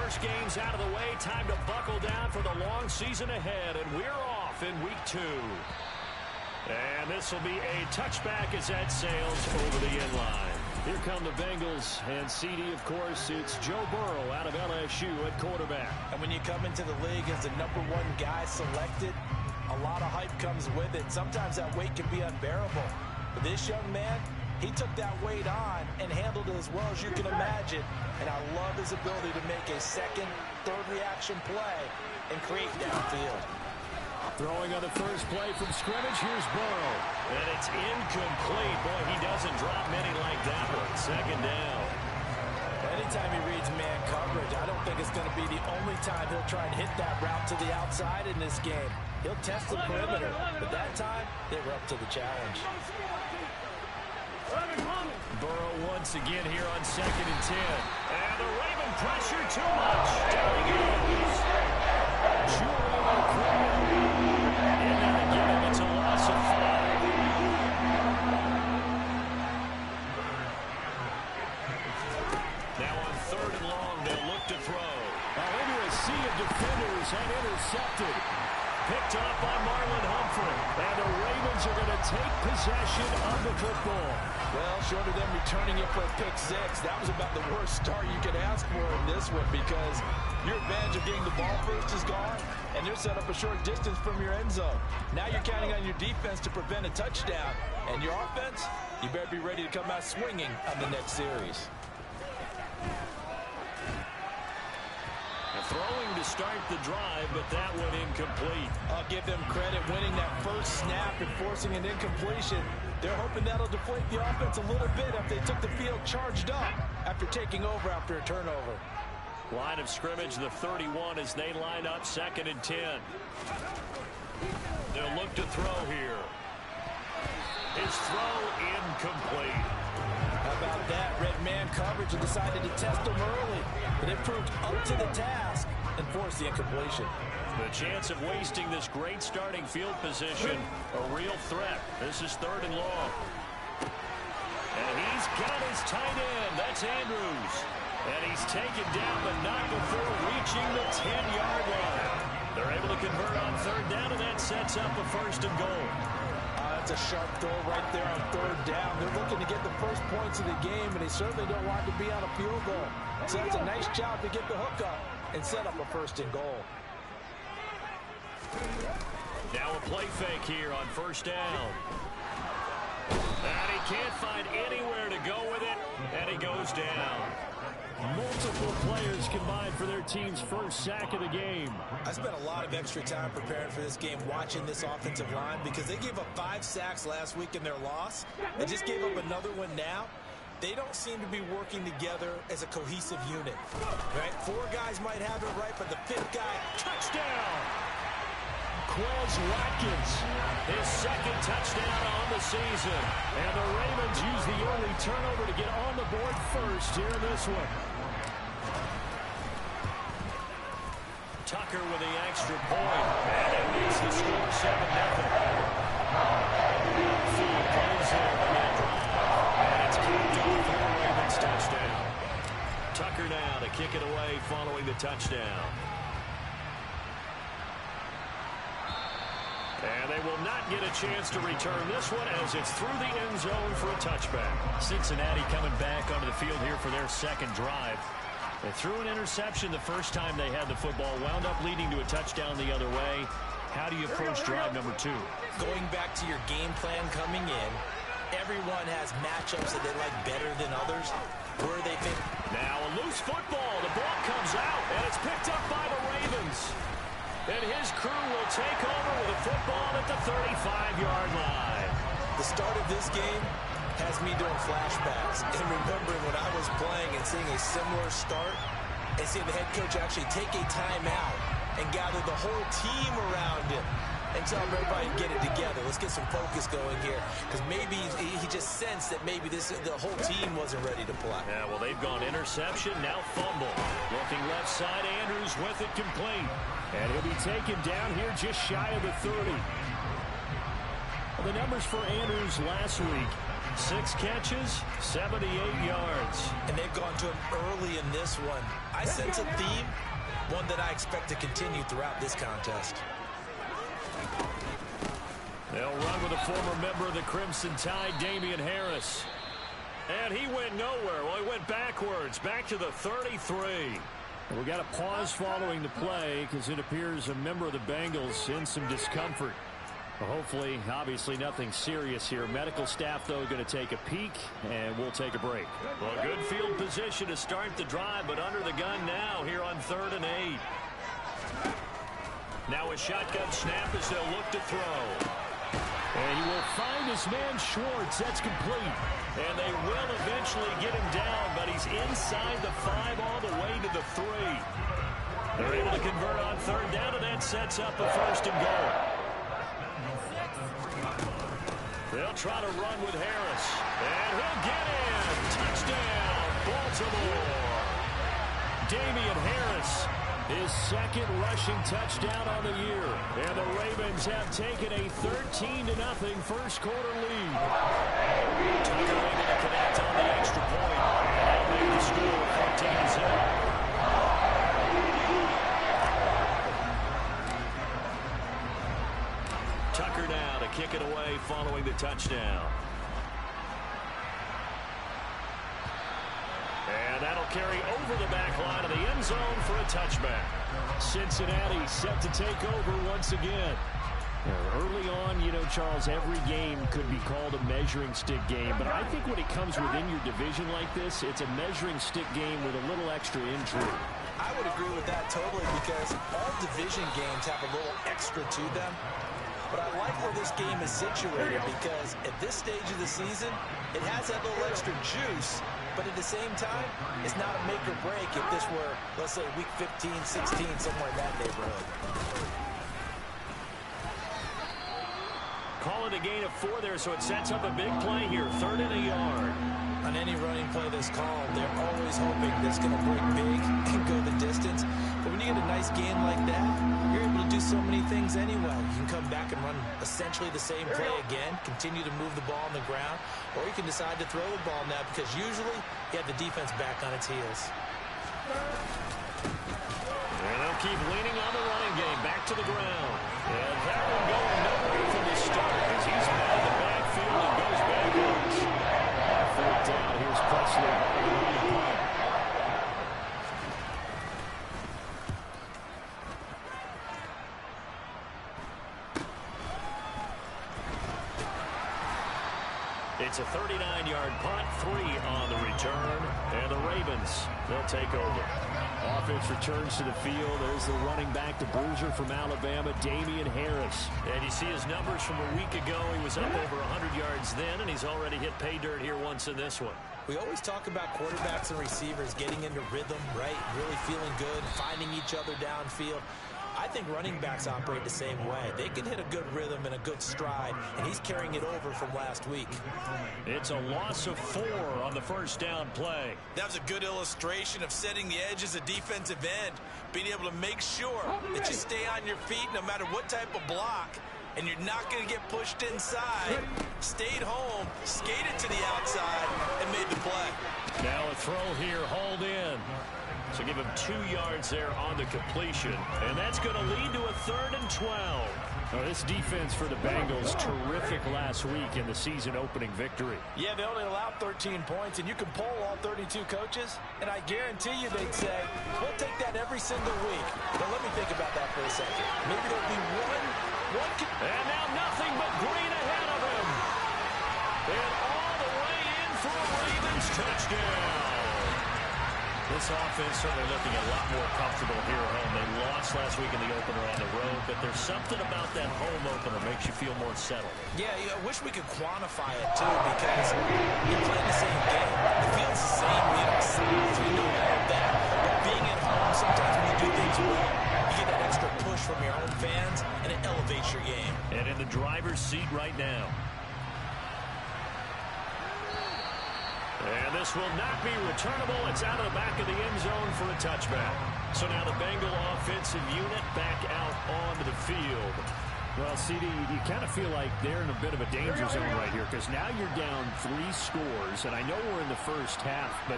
first game's out of the way. Time to buckle down for the long season ahead, and we're off in week 2. And this will be a touchback as that sails over the end line. Here come the Bengals, and CD, of course, it's Joe Burrow out of LSU at quarterback. And when you come into the league as the #1 guy selected, a lot of hype comes with it. Sometimes that weight can be unbearable. But this young man, he took that weight on and handled it as well as you can imagine. And I love his ability to make a second, third reaction play and create downfield. Throwing on the first play from scrimmage, here's Burrow. And it's incomplete. Boy, he doesn't drop many like that one. Second down. Anytime he reads man coverage, I don't think it's going to be the only time he'll try and hit that route to the outside in this game. He'll test the perimeter, but that time, they were up to the challenge. Burrow once again here on 2nd and 10. And the Raven pressure too much. Down he goes. And then again, it's a loss of 5. Now on 3rd and long, they'll look to throw. Into a sea of defenders and intercepted. Picked up by Marlon Humphrey. And the Ravens are going to take possession of the football. Well, short of them returning it for a pick 6, that was about the worst start you could ask for in this one because your advantage of getting the ball first is gone, and they're set up a short distance from your end zone. Now you're counting on your defense to prevent a touchdown, and your offense, you better be ready to come out swinging on the next series. Throwing to start the drive, but that went incomplete. I'll give them credit winning that first snap and forcing an incompletion. They're hoping that'll deflate the offense a little bit if they took the field charged up after taking over after a turnover. Line of scrimmage, the 31 as they line up 2nd and 10. They'll look to throw here. His throw incomplete. How about that? Red man coverage and decided to test him early. But it proved up to the task and forced the incompletion. The chance of wasting this great starting field position, a real threat. This is 3rd and long. And he's got his tight end. That's Andrews. And he's taken down, but not before reaching the 10-yard line. They're able to convert on 3rd down, and that sets up a 1st and goal. That's a sharp throw right there on 3rd down. They're looking to get the first points of the game, and they certainly don't want to be on a field goal. So that's a nice job to get the hook up and set up a 1st and goal. Now a play fake here on 1st down. And he can't find anywhere to go with it, and he goes down. Multiple players combined for their team's first sack of the game. I spent a lot of extra time preparing for this game watching this offensive line because they gave up 5 sacks last week in their loss. They just gave up another one now. They don't seem to be working together as a cohesive unit. Right? 4 guys might have it right, but the 5th guy, touchdown! Quez Watkins, his 2nd touchdown on the season. And the Ravens use the early turnover to get on the board first here in this one. Tucker with the extra point. And it makes the score 7-0. Field plays there on that drive. And it's kicked off for the Ravens touchdown. Tucker now to kick it away following the touchdown. And they will not get a chance to return this one as it's through the end zone for a touchback. Cincinnati coming back onto the field here for their 2nd drive. They threw an interception the first time they had the football, wound up leading to a touchdown the other way. How do you approach drive number 2? Going back to your game plan coming in, everyone has matchups that they like better than others. Where they think. Now a loose football. The ball comes out, and it's picked up by the Ravens. And his crew will take over with a football at the 35-yard line. The start of this game has me doing flashbacks and remembering when I was playing and seeing a similar start and seeing the head coach actually take a timeout and gather the whole team around him and tell everybody to get it together. Let's get some focus going here because maybe he just sensed that maybe the whole team wasn't ready to play. Yeah, well, they've gone interception, now fumble. Looking left side, Andrews with it complete. And he'll be taken down here just shy of the 30. The numbers for Andrews last week, 6 catches, 78 yards. And they've gone to him early in this one. I sense a theme, one that I expect to continue throughout this contest. They'll run with a former member of the Crimson Tide, Damian Harris. And he went nowhere. Well, he went backwards, back to the 33. We got a pause following the play because it appears a member of the Bengals in some discomfort. Well, hopefully, obviously nothing serious here. Medical staff, though, going to take a peek, and we'll take a break. Well, good field position to start the drive, but under the gun now here on 3rd and 8. Now a shotgun snap as they'll look to throw. And he will find his man Schwartz. That's complete. And they will eventually get him down, but he's inside the 5 all the way to the 3. They're able to convert on 3rd down, and that sets up a 1st and goal. They'll try to run with Harris. And he'll get in. Touchdown, Baltimore. Damian Harris, his 2nd rushing touchdown on the year. And the Ravens have taken a 13-0 first quarter lead. Tucker able to connect on the extra point. And make the score 14-0. Tucker now to kick it away following the touchdown. And that'll carry over the back line of the end zone for a touchback. Cincinnati set to take over once again. Early on, you know, Charles, every game could be called a measuring stick game. But I think when it comes within your division like this, it's a measuring stick game with a little extra intrigue. I would agree with that totally because all division games have a little extra to them. But I like where this game is situated because at this stage of the season, it has that little extra juice. But at the same time, it's not a make or break if this were, let's say, week 15, 16, somewhere in that neighborhood. Call it a gain of 4 there, so it sets up a big play here. 3rd and a yard. On any running play that's called, they're always hoping that it's going to break big and go the distance. But when you get a nice game like that, you're able to do so many things anyway. You can come back and run essentially the same play again, continue to move the ball on the ground, or you can decide to throw the ball now because usually you have the defense back on its heels. And they'll keep leaning on the running game, back to the ground. And that one going nowhere from the start as he's out of the backfield and goes backwards. 4th down, here's Presley. It's a 39-yard punt, 3 on the return, and the Ravens, they'll take over. Offense returns to the field. There's the running back, the bruiser from Alabama, Damian Harris. And you see his numbers from a week ago. He was up over 100 yards then, and he's already hit pay dirt here once in this one. We always talk about quarterbacks and receivers getting into rhythm, right? Really feeling good, finding each other downfield. I think running backs operate the same way. They can hit a good rhythm and a good stride, and he's carrying it over from last week. It's a loss of 4 on the 1st down play. That was a good illustration of setting the edge as a defensive end, being able to make sure that you stay on your feet no matter what type of block, and you're not going to get pushed inside. Stayed home, skated to the outside, and made the play. Now a throw here, hauled in. So give him 2 yards there on the completion. And that's going to lead to a 3rd and 12. Oh, this defense for the Bengals, terrific last week in the season-opening victory. Yeah, they only allowed 13 points, and you can poll all 32 coaches, and I guarantee you they'd say, we'll take that every single week. But let me think about that for a second. Maybe there'll be one. And now nothing but green ahead of him. And all the way in for a Ravens touchdown. This offense certainly looking a lot more comfortable here at home. They lost last week in the opener on the road, but there's something about that home opener that makes you feel more settled. Yeah, I wish we could quantify it, too, because you're playing the same game. It feels the same, size. We know all of that. But being at home, sometimes when you do things well, you get that extra push from your own fans, and it elevates your game. And in the driver's seat right now. And this will not be returnable. It's out of the back of the end zone for a touchback. So now the Bengal offensive unit back out onto the field. Well, CD, you kind of feel like they're in a bit of a danger zone right here because now you're down 3 scores, and I know we're in the first half, but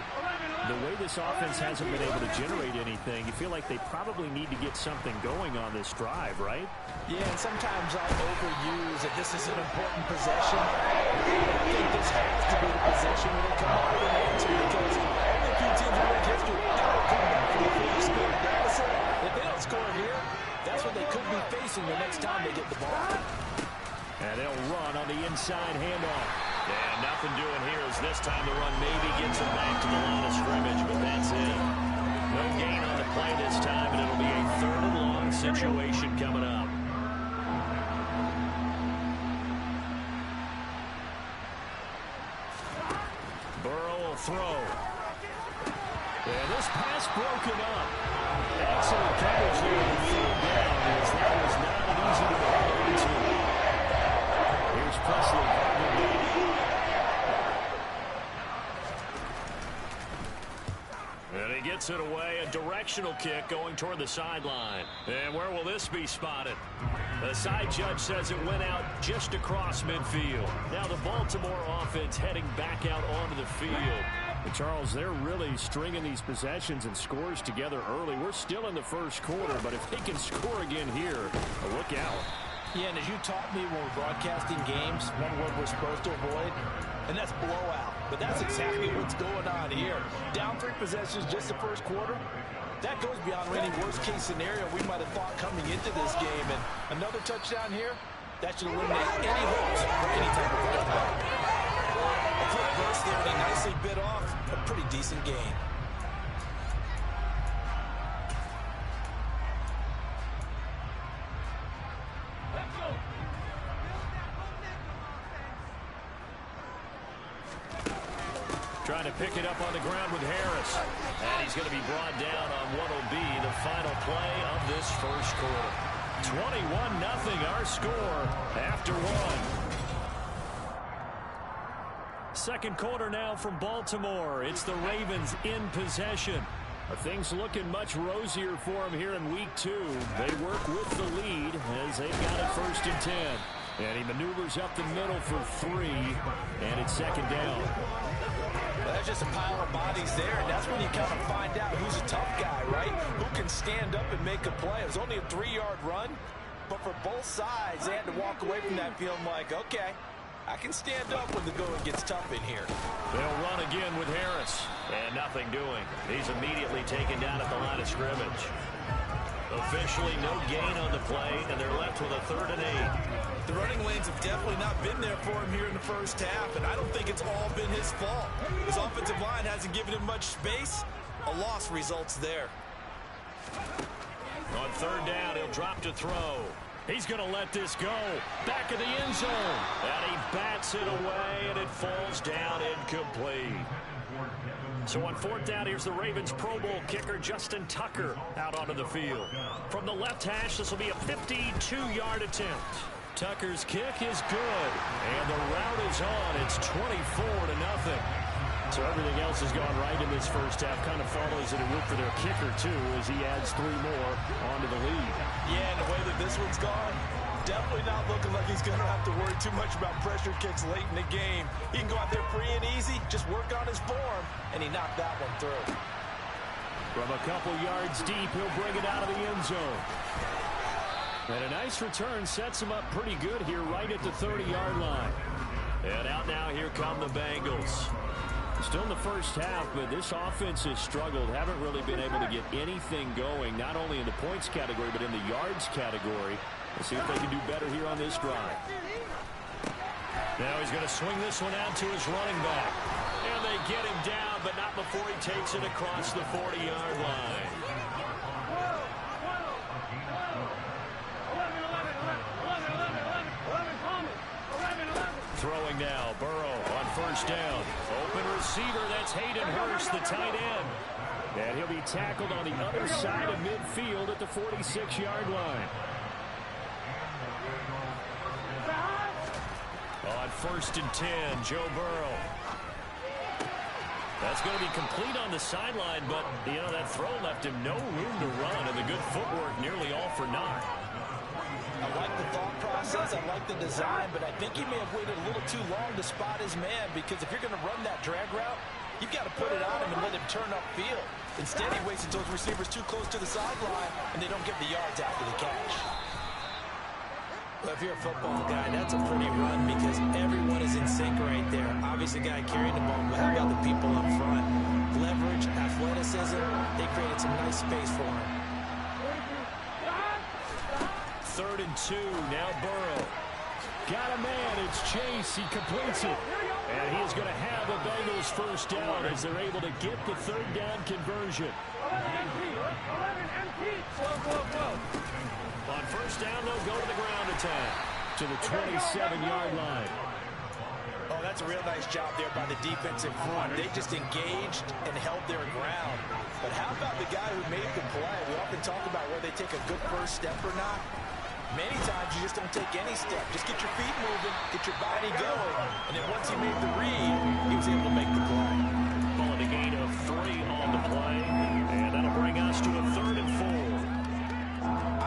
the way this offense hasn't been able to generate anything, you feel like they probably need to get something going on this drive, right? Yeah, and sometimes I overuse that this is an important possession. I think this has to be the possession where they come out with an answer because only a few teams in league history ever come back from a 50-score deficit. If they don't score here, that's what they could be facing the next time they get the ball. And they'll run on the inside handoff. And nothing doing here as this time the run maybe gets them back to the line of scrimmage, but that's it. No gain on the play this time, and it'll be a 3rd and long situation coming up. Burrow will throw. And this pass broken up. Excellent coverage there on third down as that was not an easy to hold into. Here's Presley. And he gets it away. A directional kick going toward the sideline. And where will this be spotted? The side judge says it went out just across midfield. Now the Baltimore offense heading back out onto the field. And Charles, they're really stringing these possessions and scores together early. We're still in the first quarter, but if they can score again here, look out. Yeah, and as you taught me when we're broadcasting games, one word we're supposed to avoid, and that's blowout. But that's exactly what's going on here. Down 3 possessions just the first quarter. That goes beyond any worst-case scenario we might have thought coming into this game. And another touchdown here, that should eliminate any hopes for any type of comeback. A quick burst there, and he nicely bit off a pretty decent gain. Trying to pick it up on the ground with Harris. And he's going to be brought down on what will be the final play of this first quarter. 21-0 our score after 1. Second quarter now from Baltimore. It's the Ravens in possession. Are things looking much rosier for them here in week 2? They work with the lead as they've got it 1st and 10. And he maneuvers up the middle for 3. And it's 2nd down. Well, that's just a pile of bodies there, and that's when you kind of find out who's a tough guy, right? Who can stand up and make a play. It was only a 3-yard run, but for both sides, they had to walk away from that feeling like, okay, I can stand up when the going gets tough in here. They'll run again with Harris, and nothing doing. He's immediately taken down at the line of scrimmage. Officially no gain on the play, and they're left with a 3rd and 8. The running lanes have definitely not been there for him here in the first half, and I don't think it's all been his fault. His offensive line hasn't given him much space. A loss results there. On 3rd down, he'll drop to throw. He's going to let this go. Back of the end zone. And he bats it away, and it falls down incomplete. So on 4th down, here's the Ravens Pro Bowl kicker, Justin Tucker, out onto the field. From the left hash, this will be a 52-yard attempt. Tucker's kick is good, and the route is on. It's 24-0. So everything else has gone right in this first half. Kind of follows that it would for their kicker, too, as he adds 3 more onto the lead. Yeah, and the way that this one's gone, definitely not looking like he's going to have to worry too much about pressure kicks late in the game. He can go out there free and easy, just work on his form, and he knocked that one through. From a couple yards deep, he'll bring it out of the end zone. And a nice return sets him up pretty good here right at the 30-yard line. And out now, here come the Bengals. Still in the first half, but this offense has struggled. Haven't really been able to get anything going, not only in the points category, but in the yards category. Let's see if they can do better here on this drive. Now he's going to swing this one out to his running back. And they get him down, but not before he takes it across the 40-yard line. Throwing now, Burrow on 1st down. Open receiver, that's Hayden Hurst, the tight end. And he'll be tackled on the other side of midfield at the 46-yard line. On 1st and 10, Joe Burrow. That's going to be complete on the sideline, but, you know, that throw left him no room to run, and the good footwork nearly all for naught. I like the thought process does. I like the design, but I think he may have waited a little too long to spot his man, because if you're going to run that drag route, you've got to put it on him and let him turn upfield. Instead, he waits until his receivers too close to the sideline, and they don't get the yards after the catch. Well, if you're a football guy, that's a pretty run, because everyone is in sync right there. Obviously, the guy carrying the ball, but how about the people up front? Leverage, athleticism, they created some nice space for him. 3rd and 2, now Burrow. Got a man, it's Chase, he completes it. And he is going to have a Bengals first down as they're able to get the 3rd down conversion. On first down, they'll go to the ground attack to the 27-yard line. Oh, that's a real nice job there by the defensive front. They just engaged and held their ground. But how about the guy who made the play? We often talk about whether they take a good first step or not. Many times you just don't take any step. Just get your feet moving, get your body going. And then once he made the read, he was able to make the play. Ball at a gain of 3 on the play. And that'll bring us to a 3rd and 4.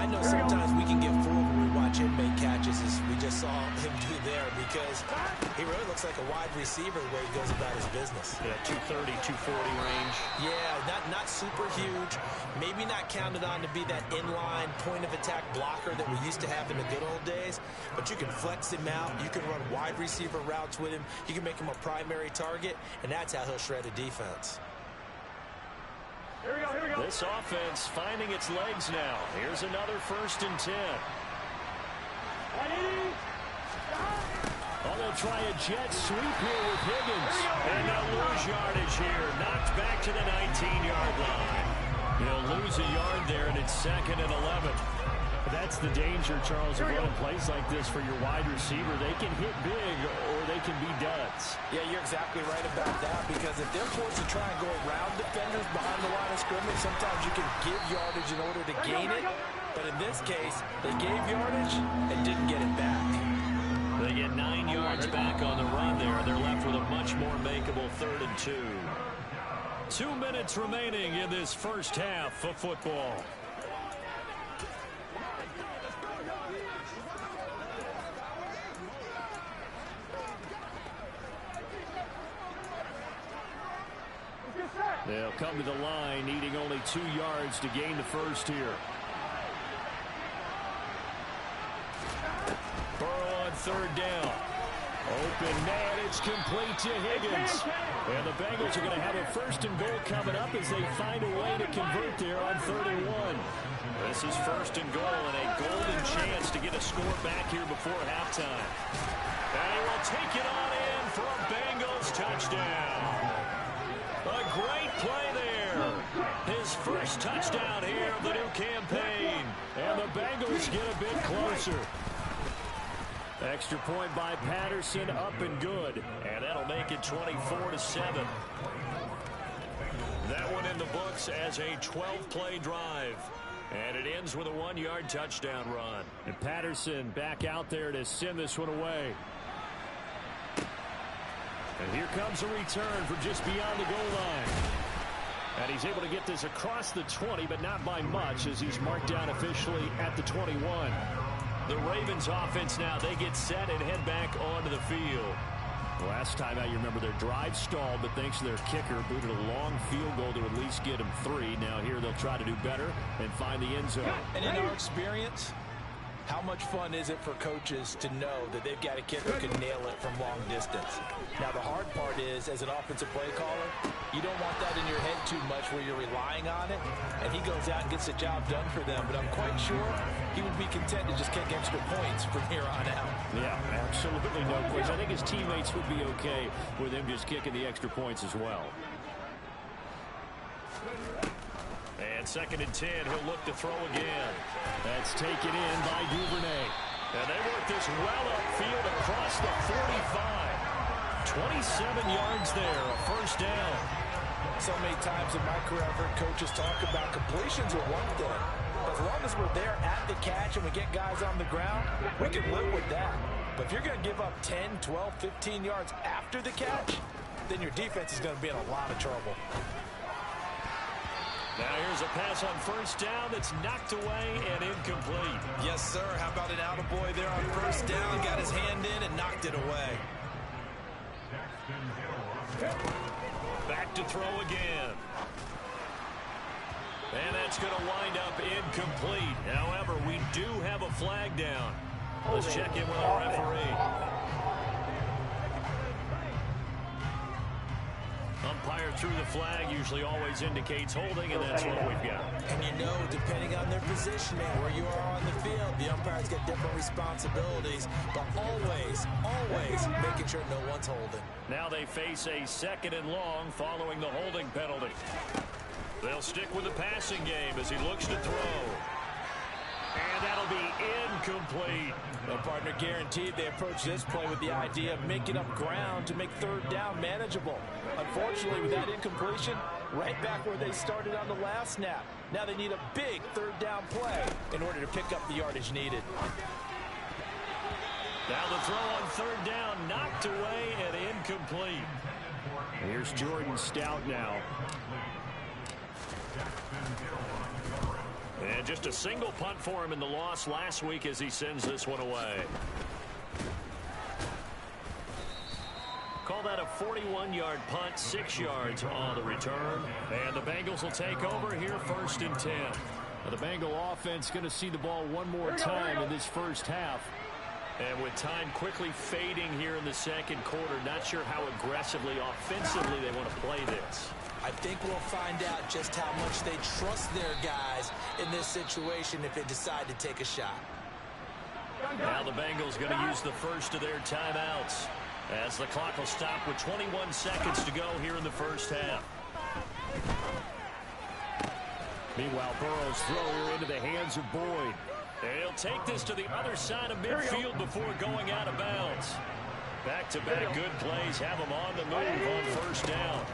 I know sometimes we can get fooled when we watch him make catches, as we just saw him do there, because he really looks like a wide receiver the way he goes about his business. Yeah, 230, 240 range. Yeah, not super huge. Maybe not counted on to be that inline point-of-attack blocker that we used to have in the good old days, but you can flex him out. You can run wide receiver routes with him. You can make him a primary target, and that's how he'll shred a defense. Here we go. This offense finding its legs now. Here's another 1st and 10. Oh, they'll try a jet sweep here with Higgins. And they'll lose yardage here. Knocked back to the 19-yard line. They'll lose a yard there, and it's 2nd and 11. That's the danger, Charles, of running plays like this for your wide receiver. They can hit big or they can be duds. Yeah, you're exactly right about that, because if they're forced to try and go around defenders behind the line of scrimmage, sometimes you can give yardage in order to gain it. But in this case, they gave yardage and didn't get it back. They get 9 yards back on the run there. They're left with a much more makeable 3rd and 2. 2 minutes remaining in this first half of football. They'll come to the line, needing only 2 yards to gain the first here. Burrow on 3rd down. Open man, it's complete to Higgins. And the Bengals are going to have a 1st and goal coming up as they find a way to convert there on 3rd and 1. This is 1st and goal and a golden chance to get a score back here before halftime. And he will take it on in for a Bengals touchdown. A great play there. His first touchdown here of the new campaign. And the Bengals get a bit closer. Extra point by Patterson, up and good. And that'll make it 24-7. That one in the books as a 12-play drive. And it ends with a 1-yard touchdown run. And Patterson back out there to send this one away. And here comes a return from just beyond the goal line. And he's able to get this across the 20, but not by much, as he's marked down officially at the 21. The Ravens offense now, they get set and head back onto the field. Last time out, you remember their drive stalled, but thanks to their kicker, booted a long field goal to at least get them 3. Now here they'll try to do better and find the end zone. And in our experience, how much fun is it for coaches to know that they've got a kicker who can nail it from long distance? Now, the hard part is, as an offensive play caller, you don't want that in your head too much where you're relying on it, and he goes out and gets the job done for them. But I'm quite sure he would be content to just kick extra points from here on out. Yeah, absolutely no question. I think his teammates would be okay with him just kicking the extra points as well. And 2nd and 10, he'll look to throw again. That's taken in by Duvernay. And they work this well upfield across the 45. 27 yards there, a first down. So many times in my career, I've heard coaches talk about completions are one thing. As long as we're there at the catch and we get guys on the ground, we can live with that. But if you're going to give up 10, 12, 15 yards after the catch, then your defense is going to be in a lot of trouble. Now here's a pass on first down that's knocked away and incomplete. Yes, sir. How about an attaboy there on first down? Got his hand in and knocked it away. Back to throw again. And that's going to wind up incomplete. However, we do have a flag down. Let's check in with our referee. Umpire threw the flag, usually always indicates holding, and that's what we've got. And you know, depending on their positioning, where you are on the field, the umpires get different responsibilities, but always making sure no one's holding. Now they face a 2nd and long following the holding penalty. They'll stick with the passing game as he looks to throw. And that'll be incomplete. Well, partner, guaranteed they approach this play with the idea of making up ground to make third down manageable. Unfortunately, with that incompletion, right back where they started on the last snap. Now they need a big third down play in order to pick up the yardage needed. Now the throw on third down, knocked away and incomplete. Here's Jordan Stout now. And just a single punt for him in the loss last week as he sends this one away. Call that a 41-yard punt, 6 yards on the return. And the Bengals will take over here 1st and 10. Now the Bengal offense going to see the ball one more time in this first half. And with time quickly fading here in the second quarter, not sure how aggressively, offensively they want to play this. I think we'll find out just how much they trust their guys in this situation if they decide to take a shot. Now the Bengals going to use the first of their timeouts as the clock will stop with 21 seconds to go here in the first half. Meanwhile, Burrow's throw here into the hands of Boyd. He'll take this to the other side of midfield before going out of bounds. Back-to-back good plays have him on the move on first down.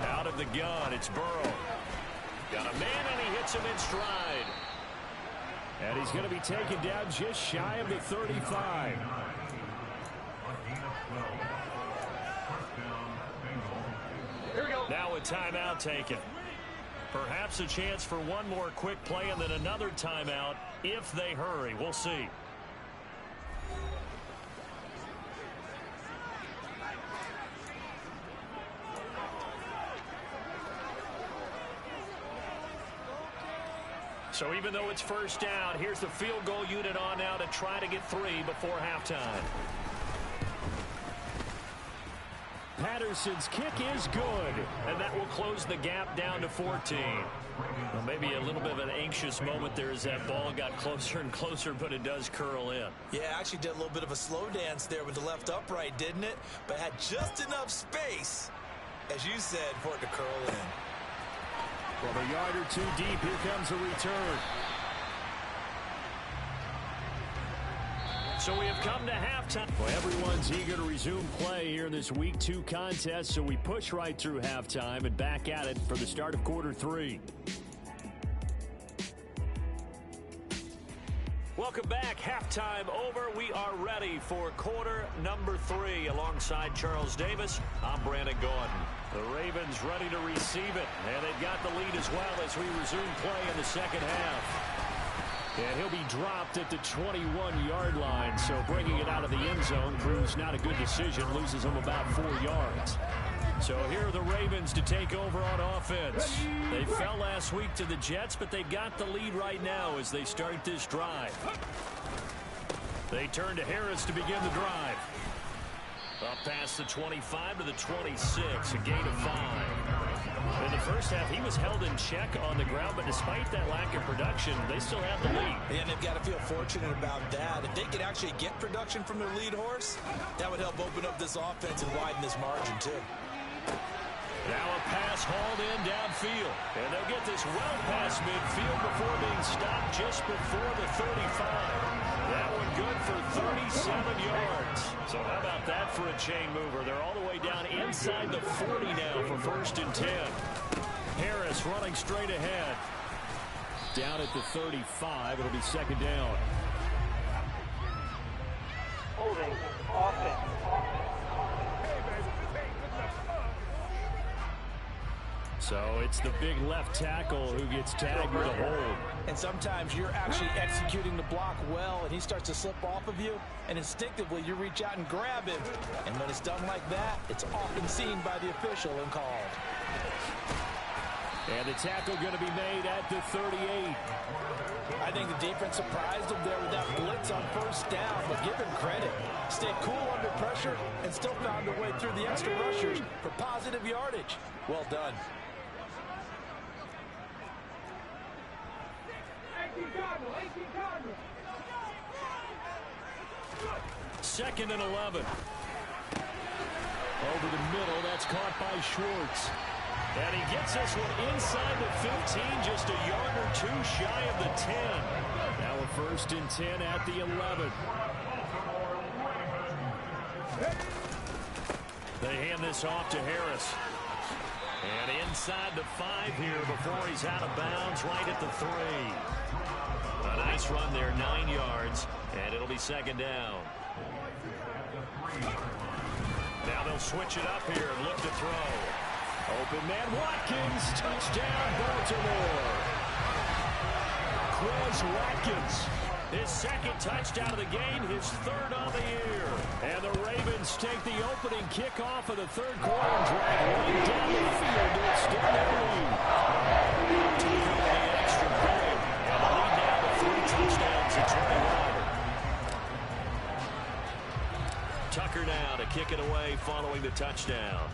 Out of the gun, it's Burrow. Got a man, and he hits him in stride. And he's going to be taken down just shy of the 35. Now a timeout taken. Perhaps a chance for one more quick play and then another timeout if they hurry. We'll see. So even though it's first down, here's the field goal unit on now to try to get 3 before halftime. Patterson's kick is good, and that will close the gap down to 14. Well, maybe a little bit of an anxious moment there as that ball got closer and closer, but it does curl in. Yeah, actually did a little bit of a slow dance there with the left upright, didn't it? But had just enough space, as you said, for it to curl in. Well, a yard or two deep, here comes a return. So we have come to halftime. Well, everyone's eager to resume play here in this Week 2 contest, so we push right through halftime and back at it for the start of quarter 3. Welcome back. Halftime over. We are ready for quarter number 3. Alongside Charles Davis, I'm Brandon Gordon. The Ravens ready to receive it, and they've got the lead as well as we resume play in the second half. And he'll be dropped at the 21-yard line, so bringing it out of the end zone proves not a good decision, loses him about 4 yards. So here are the Ravens to take over on offense. They fell last week to the Jets, but they've got the lead right now as they start this drive. They turn to Harris to begin the drive. Up past the 25 to the 26, a gain of 5. In the first half, he was held in check on the ground, but despite that lack of production, they still have the lead. And they've got to feel fortunate about that. If they could actually get production from their lead horse, that would help open up this offense and widen this margin, too. Now a pass hauled in downfield. And they'll get this well past midfield before being stopped just before the 35. That one good for 37 yards. So how about that for a chain mover? They're all the way down inside the 40 now for 1st and 10. Harris running straight ahead. Down at the 35. It'll be 2nd down. Holding offense. So it's the big left tackle who gets tagged with a hold. And sometimes you're actually executing the block well, and he starts to slip off of you, and instinctively you reach out and grab him. And when it's done like that, it's often seen by the official and called. And the tackle going to be made at the 38. I think the defense surprised him there with that blitz on first down, but give him credit. Stayed cool under pressure and still found a way through the extra rushers for positive yardage. Well done. Second and 11. Over the middle, that's caught by Schwartz. And he gets this one inside the 15, just a yard or two shy of the 10. Now a 1st and 10 at the 11. They hand this off to Harris. And inside the 5 here before he's out of bounds right at the 3. A nice run there, 9 yards, and it'll be second down. Now they'll switch it up here and look to throw. Open man, Watkins, touchdown, Baltimore. Quez Watkins, his 2nd touchdown of the game, his 3rd on the year. And the Ravens take the opening kickoff of the 3rd quarter and drive right down the field to extend their lead. Taking the extra point, and the lead now to 3 touchdowns at 21. Tucker now to kick it away following the touchdown.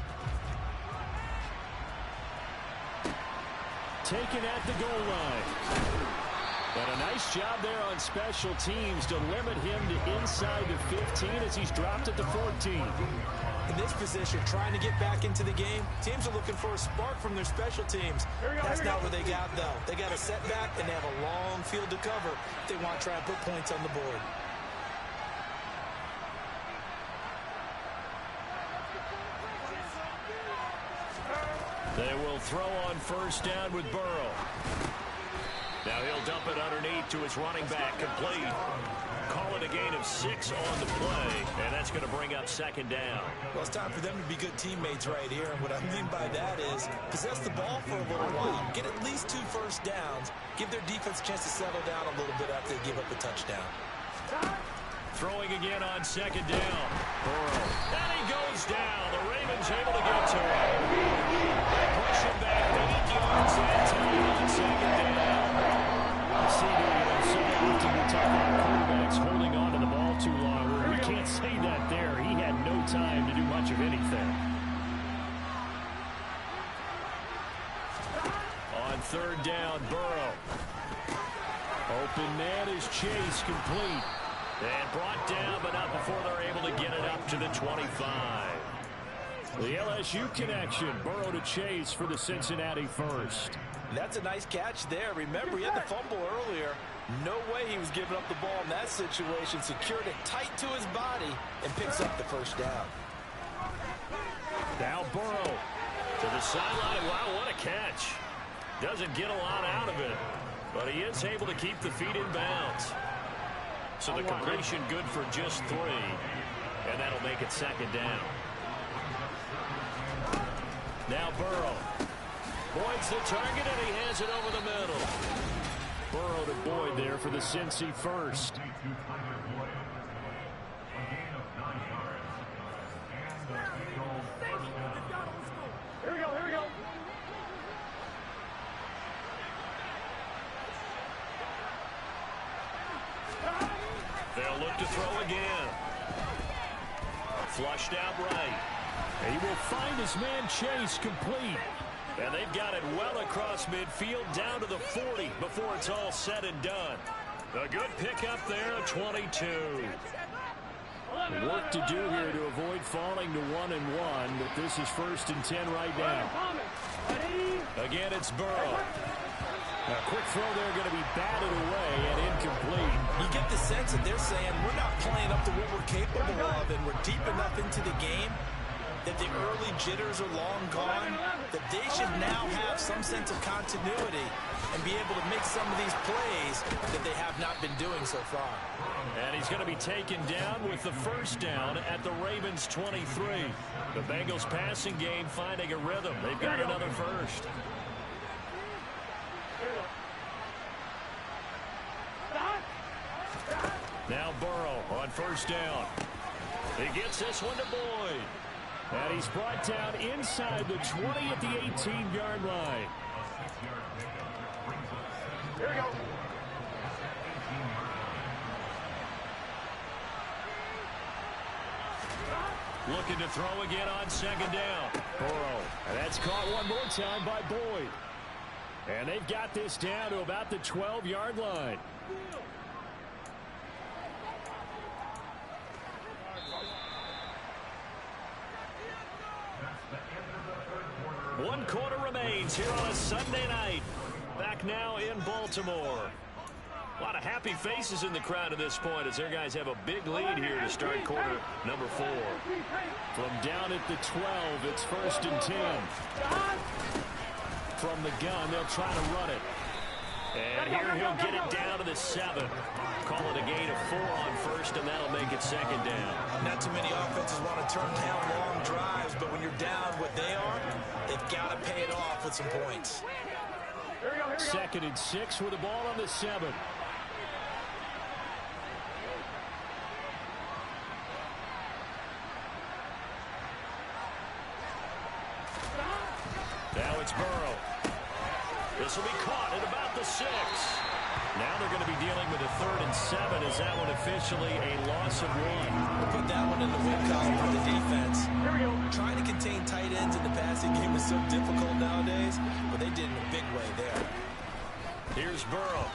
Taken at the goal line. And a nice job there on special teams to limit him to inside the 15 as he's dropped at the 14. In this position, trying to get back into the game, teams are looking for a spark from their special teams. That's not what they got, though. They got a setback, and they have a long field to cover if they want to try and put points on the board. They will throw on first down with Burrow. Now he'll dump it underneath to his running back, complete. Call it a gain of 6 on the play, and that's going to bring up second down. Well, it's time for them to be good teammates right here. And what I mean by that is possess the ball for a little while, get at least 2 first downs, give their defense a chance to settle down a little bit after they give up a touchdown. Throwing again on second down. Burrow. And he goes down. The Ravens able to get to him. Push him back 8 yards that time on second down. So often we talk about quarterbacks holding on to the ball too long. We can't say that there. He had no time to do much of anything. On third down, Burrow. Open man is Chase, complete. And brought down, but not before they're able to get it up to the 25. The LSU connection, Burrow to Chase for the Cincinnati first. That's a nice catch there. Remember, he had the fumble earlier. No way he was giving up the ball in that situation. Secured it tight to his body and picks up the first down. Now Burrow to the sideline. Wow, what a catch. Doesn't get a lot out of it, but he is able to keep the feet in bounds. So the completion good for just 3, and that'll make it second down. Now Burrow. Boyd's the target, and he has it over the middle. Burrow to Boyd there for the Cincy first. Here we go, here we go. They'll look to throw again. Flushed out right. He will find his man Chase, complete. And they've got it well across midfield down to the 40 before it's all said and done. A good pickup there at 22. Work to do here to avoid falling to 1-1, but this is 1st and 10 right now. Again, it's Burrow. A quick throw there going to be batted away and incomplete. You get the sense that they're saying we're not playing up to what we're capable of, and we're deep enough into the game that the early jitters are long gone, that they should now have some sense of continuity and be able to make some of these plays that they have not been doing so far. And he's going to be taken down with the first down at the Ravens 23. The Bengals passing game finding a rhythm. They've got another first. Now Burrow on first down. He gets this one to Boyd. And he's brought down inside the 20 at the 18-yard line. Here we go. Looking to throw again on second down. Burrow. And that's caught one more time by Boyd. And they've got this down to about the 12-yard line. One quarter remains here on a Sunday night. Back now in Baltimore. A lot of happy faces in the crowd at this point as their guys have a big lead here to start quarter number 4. From down at the 12, it's first and 10. From the gun, they'll try to run it. And here he'll get it down to the 7. Call it a gain of 4 on first, and that'll make it second down. Not too many offenses want to turn down long drives, but when you're down what they are, they've got to pay it off with some points. Second and 6 with the ball on the 7. Now it's Burrow. This will be caught at about the 6. Now they're going to be dealing with a 3rd and 7. Is that one officially a loss of 1? We'll put that one in the win column for the defense. Trying to contain tight ends in the passing game is so difficult nowadays, but they did in a big way there. Here's Burrow.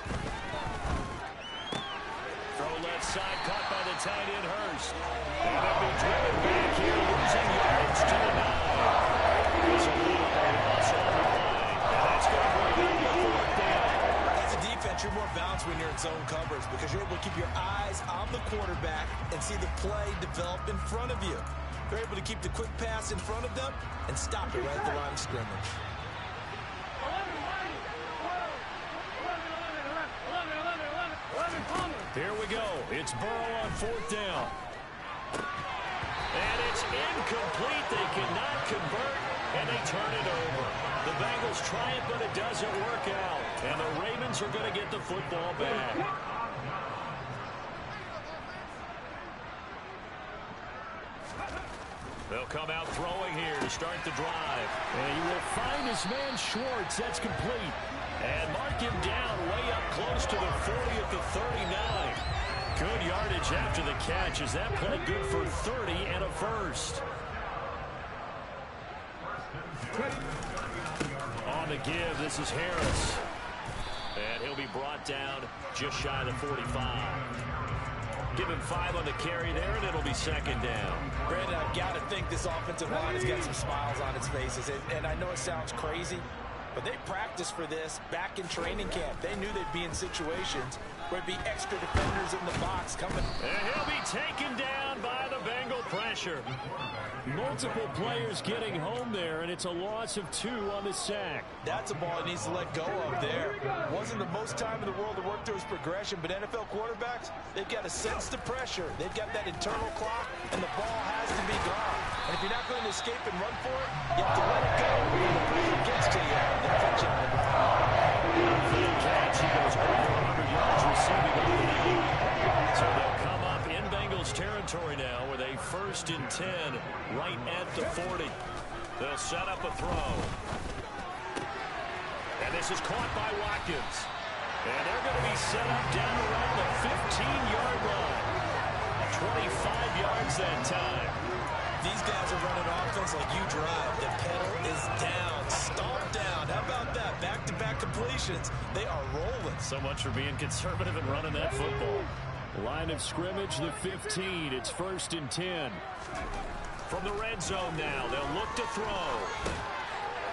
Throw left side, caught by the tight end Hurst. And they'll be driven back here, losing yards to the 9. It's a little loss on the play. And that's going to bring them to 4th down. As a defense, you're more balanced when you're in zone coverage because you're able to keep your eyes on the quarterback and see the play develop in front of you. You're able to keep the quick pass in front of them and stop it right at the line of scrimmage. Here we go. It's Burrow on 4th down. And it's incomplete. They cannot convert, and they turn it over. The Bengals try it, but it doesn't work out. And the Ravens are going to get the football back. They'll come out throwing here to start the drive. And he will find his man Schwartz. That's complete. And mark him down way up close to the 40 at the 39. Good yardage after the catch. Is that play good for 30 and a first? On the give, this is Harris. And he'll be brought down just shy of the 45. Give him 5 on the carry there, and it'll be second down. Brandon, I've got to think this offensive line has got some smiles on its faces. And I know it sounds crazy, but they practiced for this back in training camp. They knew they'd be in situations where there'd be extra defenders in the box coming. And he'll be taken down by the Bengal pressure. Multiple players getting home there, and it's a loss of 2 on the sack. That's a ball he needs to let go of there. Wasn't the most time in the world to work through his progression, but NFL quarterbacks, they've got to sense the pressure. They've got that internal clock, and the ball has to be gone. And if you're not going to escape and run for it, you have to let it go. When the pressure gets to you, then catch it on the ground. For the catch, he goes over 100 yards receiving on the lead. So they'll come up in Bengals territory now with a 1st and 10 right at the 40. They'll set up a throw. And this is caught by Watkins. And they're going to be set up down around the 15-yard line. 25 yards that time. These guys are running offense like you drive. The pedal is down, stomped down. How about that? Back-to-back completions. They are rolling. So much for being conservative and running that football. Line of scrimmage, the 15. It's 1st and 10. From the red zone now, they'll look to throw.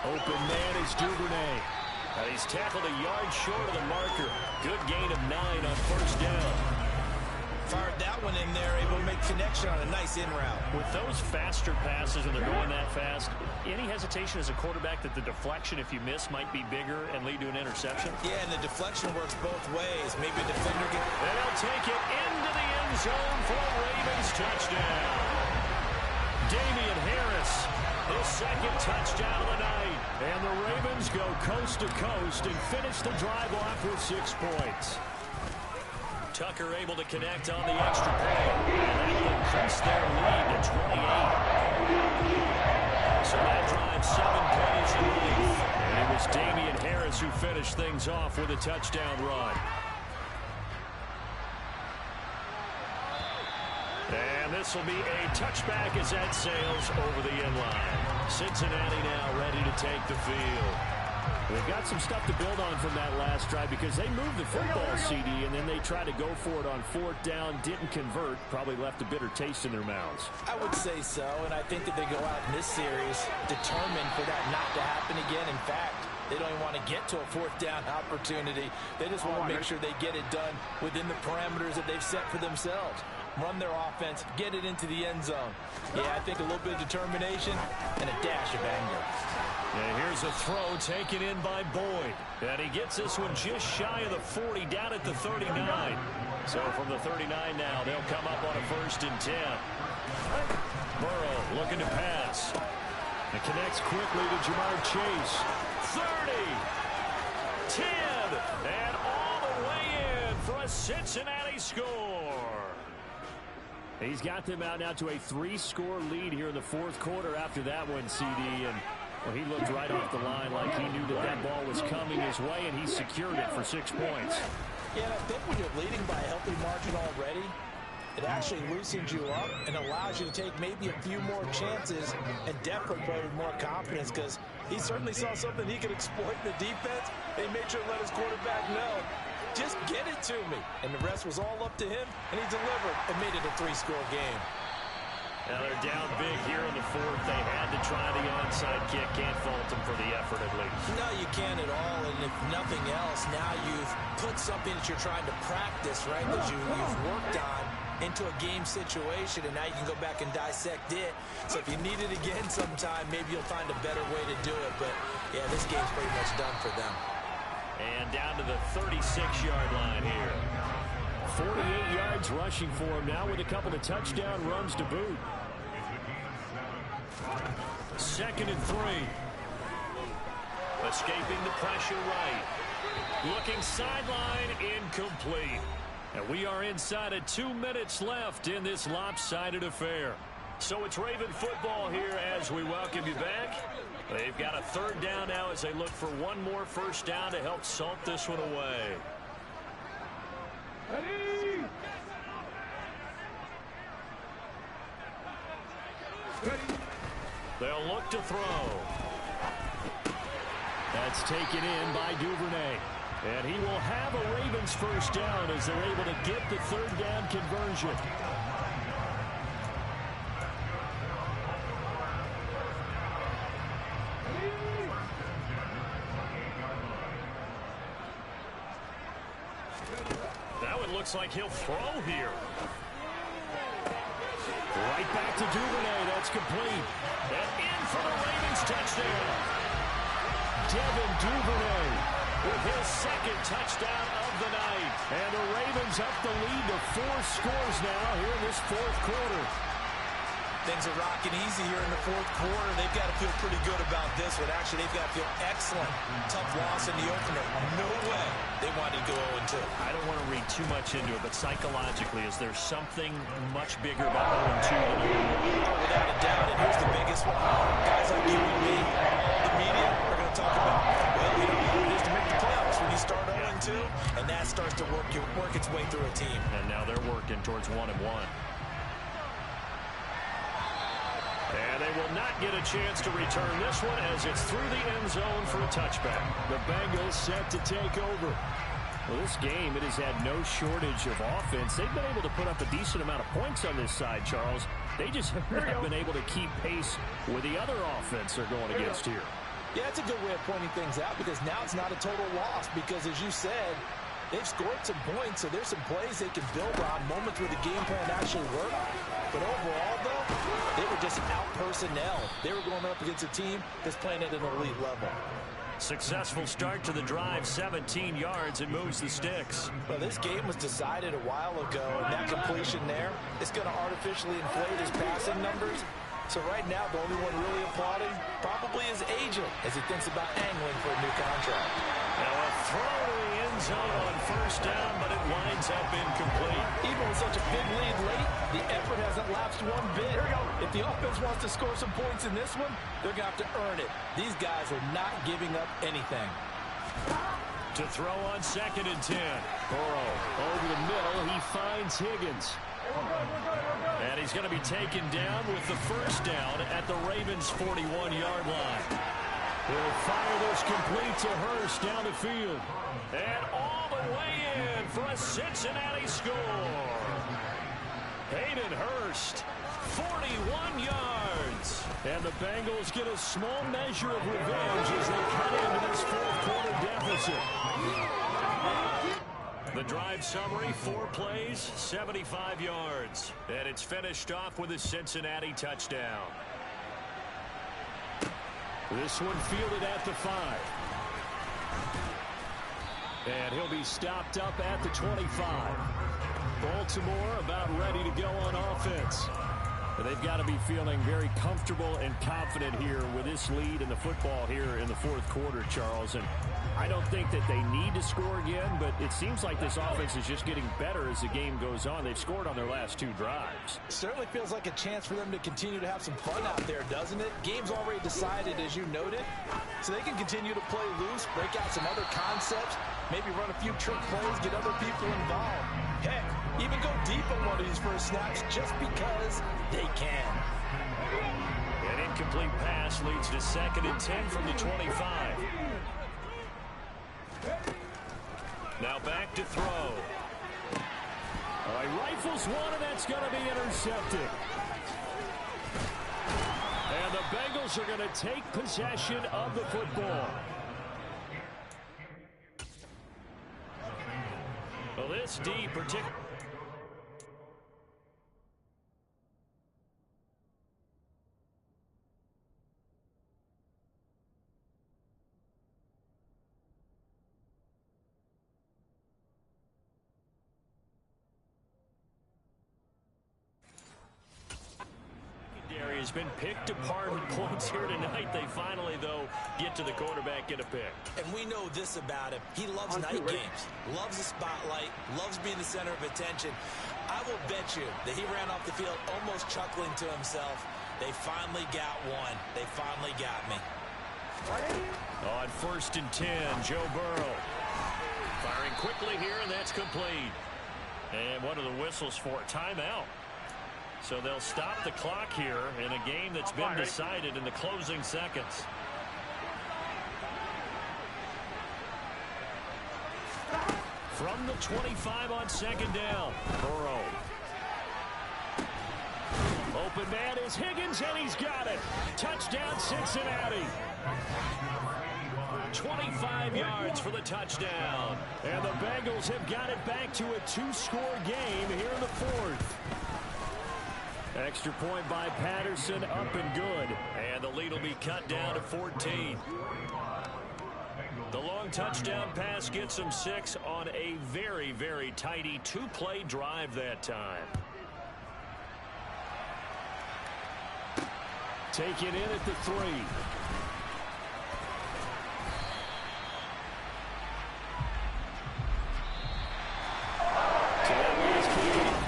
Open man is Duvernay. And he's tackled a yard short of the marker. Good gain of 9 on 1st down. Fired that one in there, able to make connection on a nice in route. With those faster passes and they're going that fast, any hesitation as a quarterback that the deflection, if you miss, might be bigger and lead to an interception? Yeah, and the deflection works both ways. Maybe a defender can... And they'll take it into the end zone for a Ravens touchdown. Damian Harris, his second touchdown of the night. And the Ravens go coast to coast and finish the drive off with 6 points. Tucker able to connect on the extra point. And that will increase their lead to 28. So that drives 7 plays in length. And it was Damian Harris who finished things off with a touchdown run. And this will be a touchback as that sails over the end line. Cincinnati now ready to take the field. They've got some stuff to build on from that last drive because they moved the football, CD, and then they tried to go for it on 4th down, didn't convert, probably left a bitter taste in their mouths. I would say so, and I think that they go out in this series determined for that not to happen again. In fact, they don't even want to get to a 4th down opportunity. They just want to make sure they get it done within the parameters that they've set for themselves. Run their offense, get it into the end zone. Yeah, I think a little bit of determination and a dash of anger. And here's a throw taken in by Boyd. And he gets this one just shy of the 40, down at the 39. So from the 39 now, they'll come up on a 1st and 10. Burrow looking to pass. It connects quickly to Jamar Chase. 30, 10, and all the way in for a Cincinnati score. He's got them out now to a 3-score lead here in the 4th quarter after that one, CD. And well, he looked right off the line like he knew that that ball was coming his way, and he secured it for 6 points. Yeah, and I think when you're leading by a healthy margin already, it actually loosens you up and allows you to take maybe a few more chances and definitely play with more confidence because he certainly saw something he could exploit in the defense. They made sure to let his quarterback know, just get it to me. And the rest was all up to him, and he delivered and made it a 3-score game. Now they're down big here in the 4th. They had to try the onside kick. Can't fault them for the effort at least. No, you can't at all. And if nothing else, now you've put something that you're trying to practice, right, that you've worked on into a game situation, and now you can go back and dissect it. So if you need it again sometime, maybe you'll find a better way to do it. But, yeah, this game's pretty much done for them. And down to the 36-yard line here. 48 yards rushing for him now with a couple of touchdown runs to boot. 2nd and 3. Escaping the pressure right. Looking sideline, incomplete. And we are inside of 2 minutes left in this lopsided affair. So it's Raven football here as we welcome you back. They've got a 3rd down now as they look for one more 1st down to help salt this one away. Ready? They'll look to throw. That's taken in by Duvernay. And he will have a Ravens 1st down as they're able to get the 3rd down conversion. That one looks like he'll throw here. Right back to Duvernay. That's complete. And in for the Ravens touchdown. Devin Duvernay with his 2nd touchdown of the night. And the Ravens up the lead to 4 scores now here in this 4th quarter. Things are rocking easy here in the 4th quarter. They've got to feel pretty good about this one. Actually, they've got to feel excellent. Tough loss in the opener. No way they wanted to go 0-2. I don't want to read too much into it, but psychologically, is there something much bigger about 0-2 than 0-1? Oh, without a doubt. And here's the biggest one. Guys like you and me, all the media are going to talk about, well, you know how it is to make the playoffs when you start 0-2, and that starts to work its way through a team. And now they're working towards 1-1. And they will not get a chance to return this one as it's through the end zone for a touchback. The Bengals set to take over. Well, this game, it has had no shortage of offense. They've been able to put up a decent amount of points on this side, Charles. They just haven't been able to keep pace with the other offense they're going against here. Yeah, that's a good way of pointing things out because now it's not a total loss because, as you said, They've scored some points, so there's some plays they can build on, moments where the game plan actually worked. But overall, though, they were just out-personnel. They were going up against a team that's playing at an elite level. Successful start to the drive, 17 yards, and moves the sticks. Well, this game was decided a while ago, and that completion there is going to artificially inflate his passing numbers. So right now, the only one really applauding probably his agent as he thinks about angling for a new contract. Now a throw to the end zone on first down, but it winds up incomplete. Even with such a big lead late, the effort hasn't lapsed one bit. If the offense wants to score some points in this one, they're going to have to earn it. These guys are not giving up anything. To throw on 2nd and 10. Burrow over the middle. He finds Higgins. And he's going to be taken down with the first down at the Ravens' 41-yard line. He'll fire this complete to Hurst down the field. And all the way in for a Cincinnati score. Hayden Hurst, 41 yards. And the Bengals get a small measure of revenge as they cut into this fourth-quarter deficit. The drive summary, 4 plays, 75 yards. And it's finished off with a Cincinnati touchdown. This one fielded at the 5. And he'll be stopped up at the 25. Baltimore about ready to go on offense. But they've got to be feeling very comfortable and confident here with this lead in the football here in the fourth quarter, Charles. And I don't think that they need to score again, but it seems like this offense is just getting better as the game goes on. They've scored on their last 2 drives. Certainly feels like a chance for them to continue to have some fun out there, doesn't it? Game's already decided, as you noted, so they can continue to play loose, break out some other concepts, maybe run a few trick plays, get other people involved. Heck, even go deep on one of these first snaps just because they can. An incomplete pass leads to 2nd and 10 from the 25. Now back to throw. All right, rifles one, and that's going to be intercepted. And the Bengals are going to take possession of the football. Well, this deep, particularly. Has been picked apart with points here tonight. They finally, though, get to the quarterback, get a pick. And we know this about him. He loves night games, loves the spotlight, loves being the center of attention. I will bet you that he ran off the field almost chuckling to himself. They finally got one. They finally got me. On 1st and 10, Joe Burrow. Firing quickly here, and that's complete. And what are the whistles for? Timeout. So they'll stop the clock here in a game that's been decided in the closing seconds. From the 25 on 2nd down, Burrow. Open man is Higgins, and he's got it. Touchdown, Cincinnati. 25 yards for the touchdown. And the Bengals have got it back to a 2-score game here in the fourth. Extra point by Patterson, up and good. And the lead will be cut down to 14. The long touchdown pass gets them 6 on a very, very tidy 2-play drive that time. Taken in at the 3.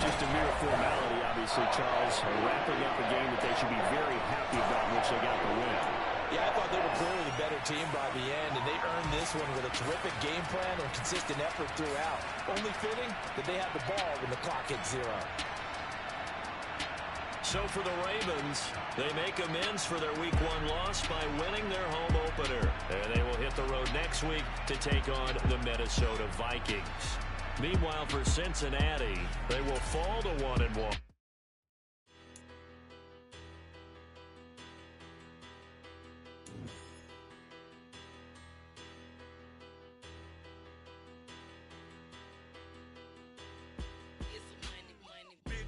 Just a mere formality, obviously, Charles, wrapping up a game that they should be very happy about, which they got the win. Yeah, I thought they were clearly the better team by the end, and they earned this one with a terrific game plan and consistent effort throughout. Only fitting that they had the ball when the clock hit 0. So for the Ravens, they make amends for their Week 1 loss by winning their home opener. And they will hit the road next week to take on the Minnesota Vikings. Meanwhile, for Cincinnati, they will fall to 1-1.